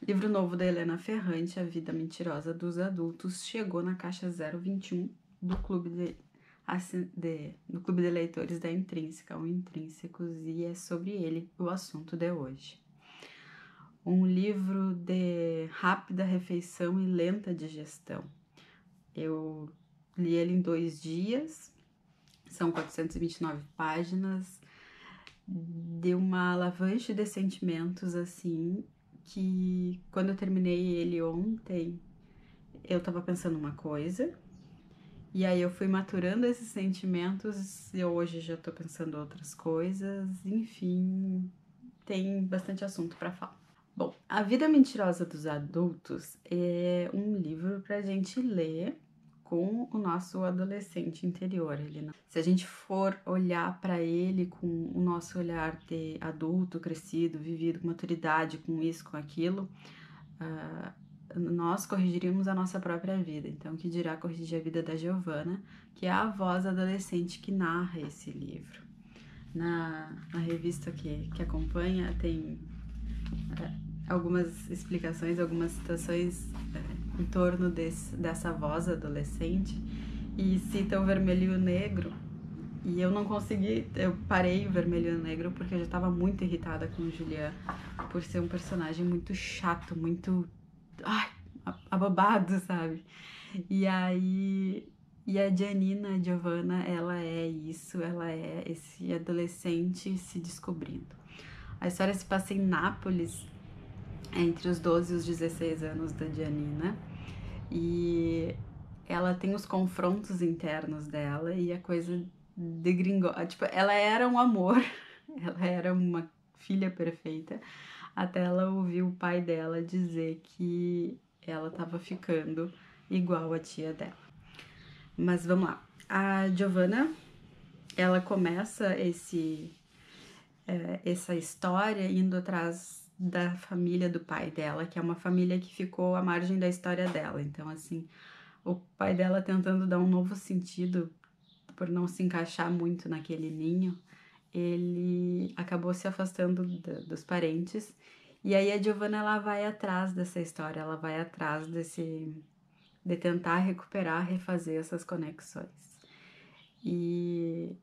Livro novo da Helena Ferrante, A Vida Mentirosa dos Adultos, chegou na caixa 021 do Clube de Leitores da Intrínseca, o Intrínsecos, e é sobre ele o assunto de hoje. Um livro de rápida refeição e lenta digestão. Eu li ele em 2 dias, são 429 páginas, de uma avalanche de sentimentos, assim, que quando eu terminei ele ontem, eu tava pensando uma coisa, e aí eu fui maturando esses sentimentos, e hoje já tô pensando outras coisas, enfim, tem bastante assunto para falar. Bom, A Vida Mentirosa dos Adultos é um livro pra gente ler com o nosso adolescente interior. Se a gente for olhar para ele com o nosso olhar de adulto, crescido, vivido com maturidade, com isso, com aquilo, nós corrigiríamos a nossa própria vida. Então, que dirá corrigir a vida da Giovanna, que é a voz adolescente que narra esse livro. Na revista que acompanha tem algumas explicações, algumas citações em torno dessa voz adolescente, e cita o Vermelho e o Negro, e eu não consegui, eu parei o Vermelho e o Negro porque eu já estava muito irritada com o Julian por ser um personagem muito chato, muito abobado, sabe? E aí, e a Giannina, a Giovanna, ela é isso, ela é esse adolescente se descobrindo. A história se passa em Nápoles, entre os 12 e os 16 anos da Giannina, e ela tem os confrontos internos dela e a coisa de gringo, tipo, ela era um amor, ela era uma filha perfeita, até ela ouvir o pai dela dizer que ela tava ficando igual a tia dela. Mas vamos lá. A Giovanna, ela começa essa história indo atrás da família do pai dela, que é uma família que ficou à margem da história dela. Então, assim, o pai dela tentando dar um novo sentido por não se encaixar muito naquele ninho, ele acabou se afastando dos parentes. E aí a Giovanna, ela vai atrás dessa história, ela vai atrás de tentar recuperar, refazer essas conexões. E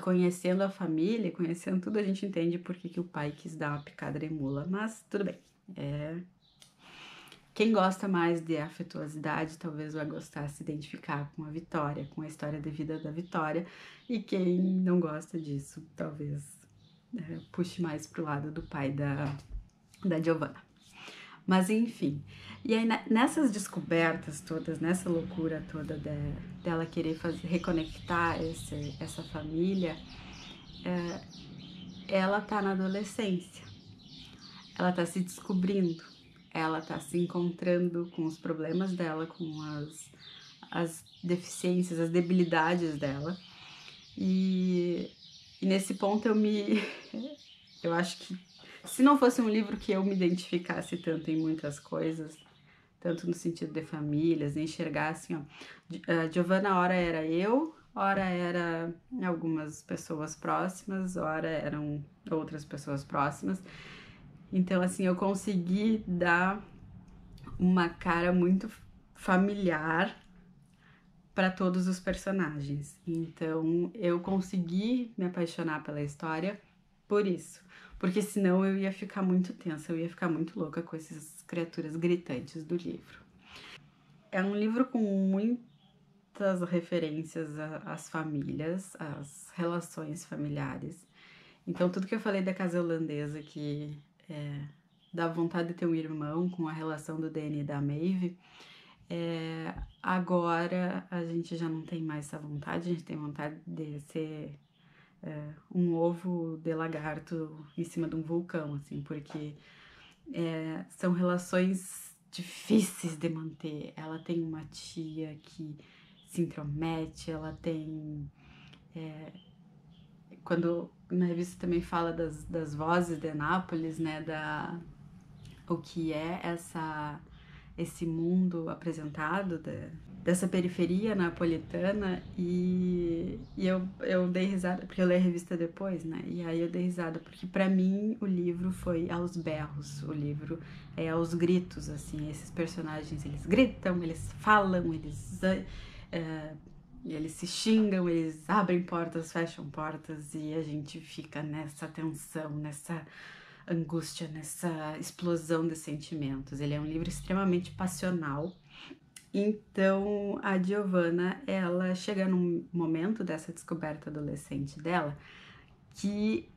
conhecendo a família, conhecendo tudo, a gente entende por que o pai quis dar uma picada de mula, mas tudo bem. Quem gosta mais de afetuosidade talvez vai gostar, se identificar com a Vitória, com a história de vida da Vitória, e quem não gosta disso talvez puxe mais pro lado do pai da Giovanna. Mas enfim, e aí nessas descobertas todas, nessa loucura toda dela querer reconectar essa família, ela tá na adolescência, ela tá se descobrindo, ela tá se encontrando com os problemas dela, com as deficiências, as debilidades dela, e nesse ponto eu acho que se não fosse um livro que eu me identificasse tanto em muitas coisas, tanto no sentido de famílias, enxergar assim, ó, a Giovanna, ora era eu, ora era algumas pessoas próximas, ora eram outras pessoas próximas. Então, assim, eu consegui dar uma cara muito familiar para todos os personagens. Então, eu consegui me apaixonar pela história por isso. Porque senão eu ia ficar muito tensa, eu ia ficar muito louca com essas criaturas gritantes do livro. É um livro com muitas referências às famílias, às relações familiares. Então, tudo que eu falei da casa holandesa, que dá vontade de ter um irmão, com a relação do Danny e da Maeve, agora a gente já não tem mais essa vontade, a gente tem vontade de ser um ovo de lagarto em cima de um vulcão, assim, porque são relações difíceis de manter. Ela tem uma tia que se intromete, ela tem... Quando na revista também fala das vozes de Nápoles, né, o que é esse mundo apresentado dessa periferia napolitana e eu dei risada, porque eu li a revista depois, né? E aí eu dei risada, porque pra mim o livro foi aos berros, o livro é aos gritos, assim, esses personagens, eles gritam, eles falam, eles se xingam, eles abrem portas, fecham portas e a gente fica nessa tensão, nessa angústia, nessa explosão de sentimentos. Ele é um livro extremamente passional. Então, a Giovanna, ela chega num momento dessa descoberta adolescente dela que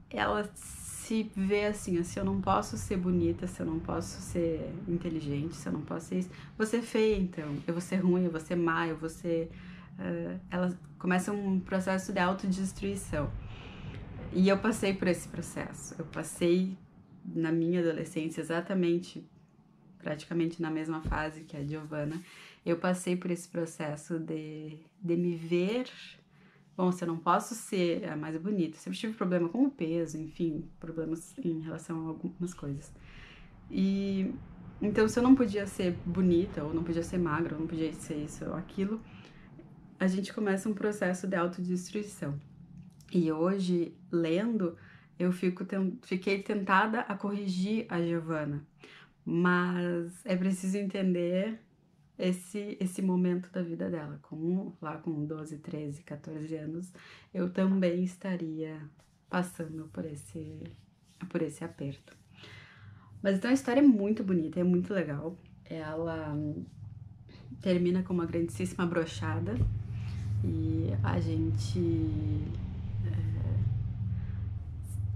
ela se vê assim, se eu não posso ser bonita, se eu não posso ser inteligente, se eu não posso ser isso, vou ser feia então, eu vou ser ruim, eu vou ser má, eu vou ser... ela começa um processo de autodestruição. E eu passei por esse processo, eu passei na minha adolescência exatamente, praticamente na mesma fase que a Giovanna, eu passei por esse processo de me ver, bom, se eu não posso ser a mais bonita, sempre tive problema com o peso, enfim, problemas em relação a algumas coisas. E então, se eu não podia ser bonita, ou não podia ser magra, ou não podia ser isso ou aquilo, a gente começa um processo de autodestruição. E hoje, lendo, eu fiquei tentada a corrigir a Giovanna, mas é preciso entender esse momento da vida dela. Lá com 12, 13, 14 anos, eu também estaria passando por esse aperto. Mas então a história é muito bonita, é muito legal. Ela termina com uma grandíssima brochada e a gente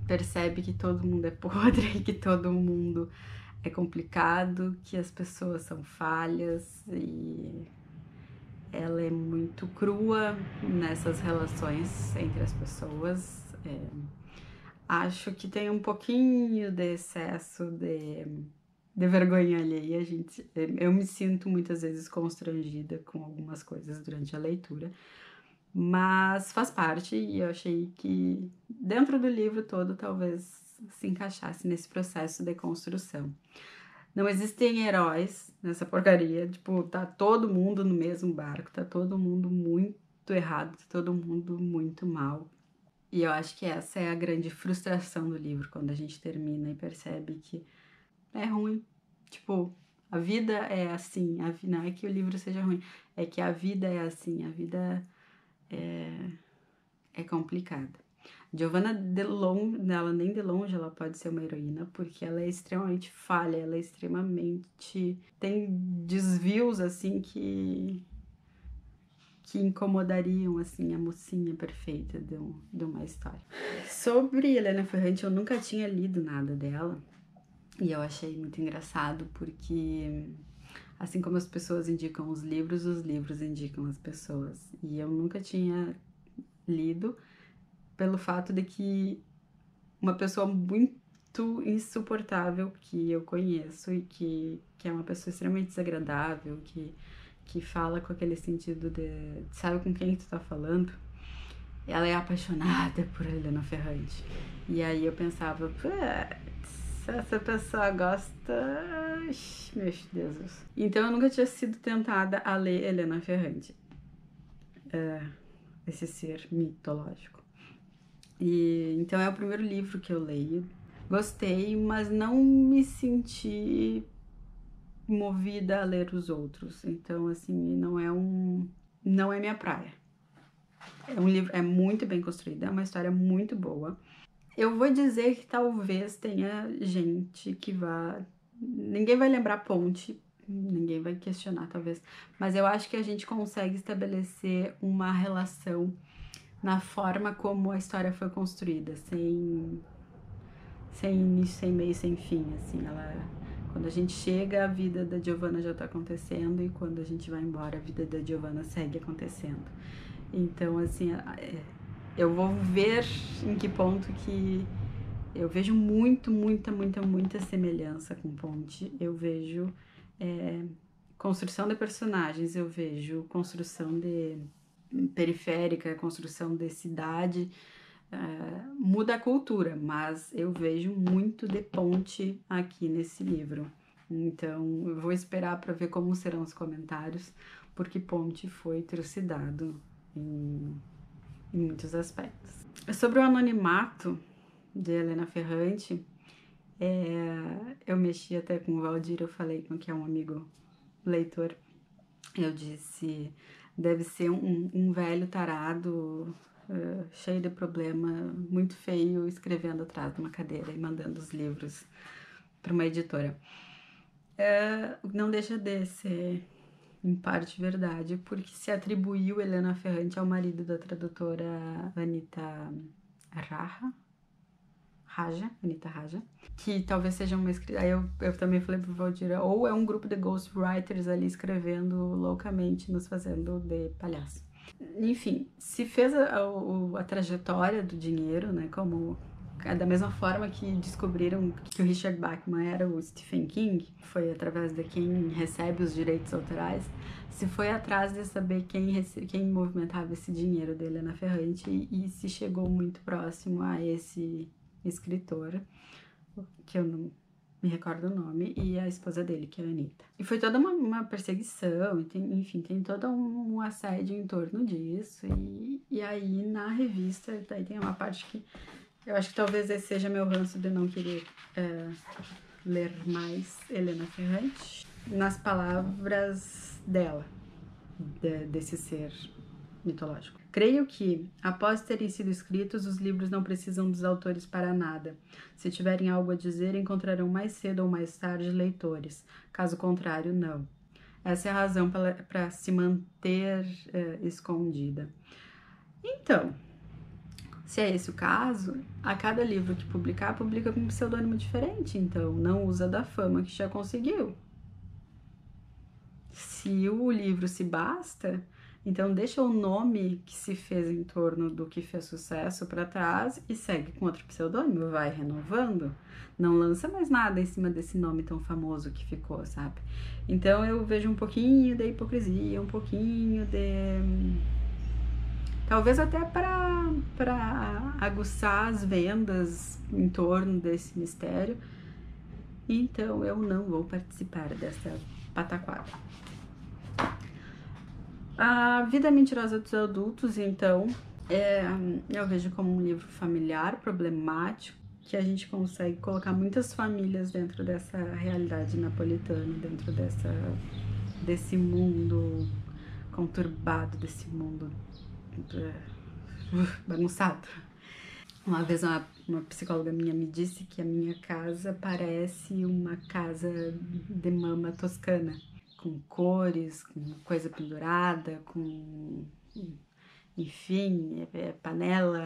percebe que todo mundo é podre, que todo mundo é complicado, que as pessoas são falhas e ela é muito crua nessas relações entre as pessoas. Acho que tem um pouquinho de excesso de vergonha alheia. Eu me sinto muitas vezes constrangida com algumas coisas durante a leitura, mas faz parte e eu achei que dentro do livro todo talvez se encaixasse nesse processo de construção. Não existem heróis nessa porcaria, tipo, tá todo mundo no mesmo barco, tá todo mundo muito errado, tá todo mundo muito mal. E eu acho que essa é a grande frustração do livro, quando a gente termina e percebe que é ruim. Tipo, a vida é assim, não é que o livro seja ruim, é que a vida é assim, a vida é complicada. Giovanna ela nem de longe ela pode ser uma heroína, porque ela é extremamente falha, ela é extremamente... tem desvios, assim, que incomodariam, assim, a mocinha perfeita de uma história. Sobre Helena Ferrante, eu nunca tinha lido nada dela, e eu achei muito engraçado, porque... assim como as pessoas indicam os livros indicam as pessoas. E eu nunca tinha lido, pelo fato de que uma pessoa muito insuportável que eu conheço e que é uma pessoa extremamente desagradável, que fala com aquele sentido de sabe com quem tu tá falando? Ela é apaixonada por Helena Ferrante. E aí eu pensava, se essa pessoa gosta... Meu Deus. Então eu nunca tinha sido tentada a ler Helena Ferrante. Esse ser mitológico. E então é o primeiro livro que eu leio. Gostei, mas não me senti movida a ler os outros. Então, assim, não é minha praia. É um livro, é muito bem construído, é uma história muito boa. Eu vou dizer que talvez tenha gente que ninguém vai lembrar Ponte, ninguém vai questionar, talvez. Mas eu acho que a gente consegue estabelecer uma relação na forma como a história foi construída, sem início, sem meio, sem fim, assim, quando a gente chega, a vida da Giovanna já tá acontecendo e quando a gente vai embora, a vida da Giovanna segue acontecendo. Então, assim, eu vou ver em que ponto que eu vejo muita semelhança com Ponte. Eu vejo construção de personagens, eu vejo construção de periférica, construção de cidade, muda a cultura, mas eu vejo muito de Ponte aqui nesse livro. Então, eu vou esperar para ver como serão os comentários, porque Ponte foi trucidado em muitos aspectos. Sobre o anonimato de Helena Ferrante, eu mexi até com o Valdir, eu falei com que é um amigo leitor, eu disse, deve ser um velho tarado, cheio de problema, muito feio, escrevendo atrás de uma cadeira e mandando os livros para uma editora. Não deixa de ser, em parte, verdade, porque se atribuiu Helena Ferrante ao marido da tradutora Anita Raja, que talvez seja uma escrita. Aí eu também falei pro Valdir, ou é um grupo de ghostwriters ali escrevendo loucamente, nos fazendo de palhaço. Enfim, se fez a trajetória do dinheiro, né, como da mesma forma que descobriram que o Richard Bachman era o Stephen King, foi através de quem recebe os direitos autorais, se foi atrás de saber quem movimentava esse dinheiro da Helena Ferrante e se chegou muito próximo a esse escritor, que eu não me recordo o nome, e a esposa dele, que é a Anitta. E foi toda uma perseguição, enfim, tem todo um assédio em torno disso, e aí na revista, daí tem uma parte que eu acho que talvez esse seja meu ranço de não querer ler mais Helena Ferrante, nas palavras dela, desse ser mitológico. Creio que, após terem sido escritos, os livros não precisam dos autores para nada. Se tiverem algo a dizer, encontrarão mais cedo ou mais tarde leitores. Caso contrário, não. Essa é a razão para se manter escondida. Então, se é esse o caso, a cada livro que publicar, publica com um pseudônimo diferente, então não usa da fama que já conseguiu. Se o livro se basta, então deixa o nome que se fez em torno do que fez sucesso para trás e segue com outro pseudônimo, vai renovando. Não lança mais nada em cima desse nome tão famoso que ficou, sabe? Então eu vejo um pouquinho de hipocrisia, um pouquinho de... talvez até para aguçar as vendas em torno desse mistério. Então eu não vou participar dessa pataquada. A Vida Mentirosa dos Adultos, então, eu vejo como um livro familiar, problemático, que a gente consegue colocar muitas famílias dentro dessa realidade napolitana, dentro desse mundo conturbado, desse mundo bagunçado. Uma vez uma psicóloga minha me disse que a minha casa parece uma casa de mama toscana, com cores, com coisa pendurada, com... enfim, panela,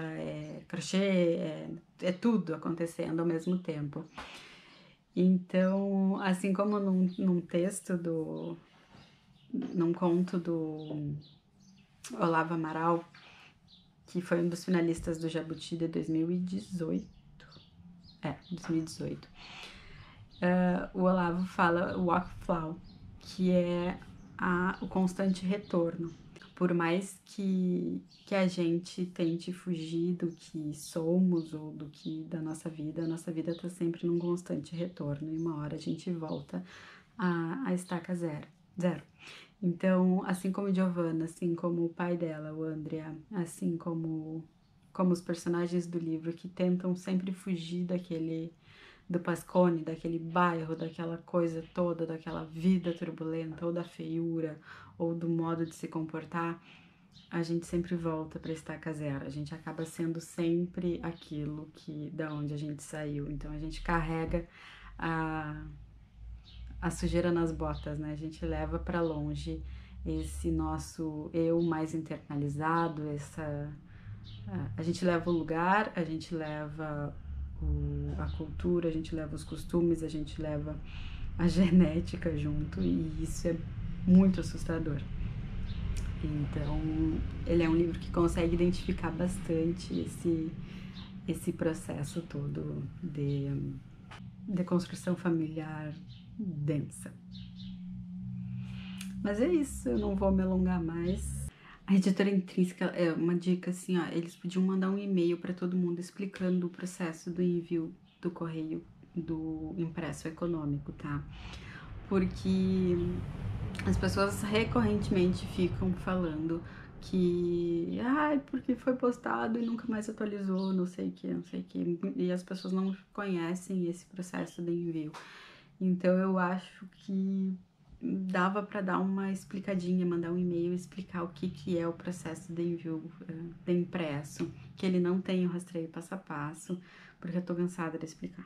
crochê, é tudo acontecendo ao mesmo tempo. Então, assim como num texto num conto do Olavo Amaral, que foi um dos finalistas do Jabuti de 2018. 2018. O Olavo fala o Walkflow, que é o constante retorno. Por mais que a gente tente fugir do que somos ou do que da nossa vida, a nossa vida está sempre num constante retorno e uma hora a gente volta a estaca zero. Então, assim como Giovanna, assim como o pai dela, o Andrea, assim como os personagens do livro que tentam sempre fugir do Pascone, daquele bairro, daquela coisa toda, daquela vida turbulenta, ou da feiura, ou do modo de se comportar, a gente sempre volta para estaca zero. A gente acaba sendo sempre aquilo da onde a gente saiu. Então a gente carrega a sujeira nas botas, né? A gente leva para longe esse nosso eu mais internalizado, a gente leva o lugar, a gente leva a cultura, a gente leva os costumes, a gente leva a genética junto, e isso é muito assustador. Então, ele é um livro que consegue identificar bastante esse processo todo de construção familiar densa. Mas é isso, eu não vou me alongar mais. A editora Intrínseca, é uma dica assim, ó, eles podiam mandar um e-mail para todo mundo explicando o processo do envio do correio do impresso econômico, tá? porque as pessoas recorrentemente ficam falando que, ai, porque foi postado e nunca mais atualizou, não sei o que, não sei o que, e as pessoas não conhecem esse processo de envio. Então eu acho que dava para dar uma explicadinha, mandar um e-mail e explicar o que é o processo de envio de impresso, que ele não tem o rastreio passo a passo, porque eu tô cansada de explicar.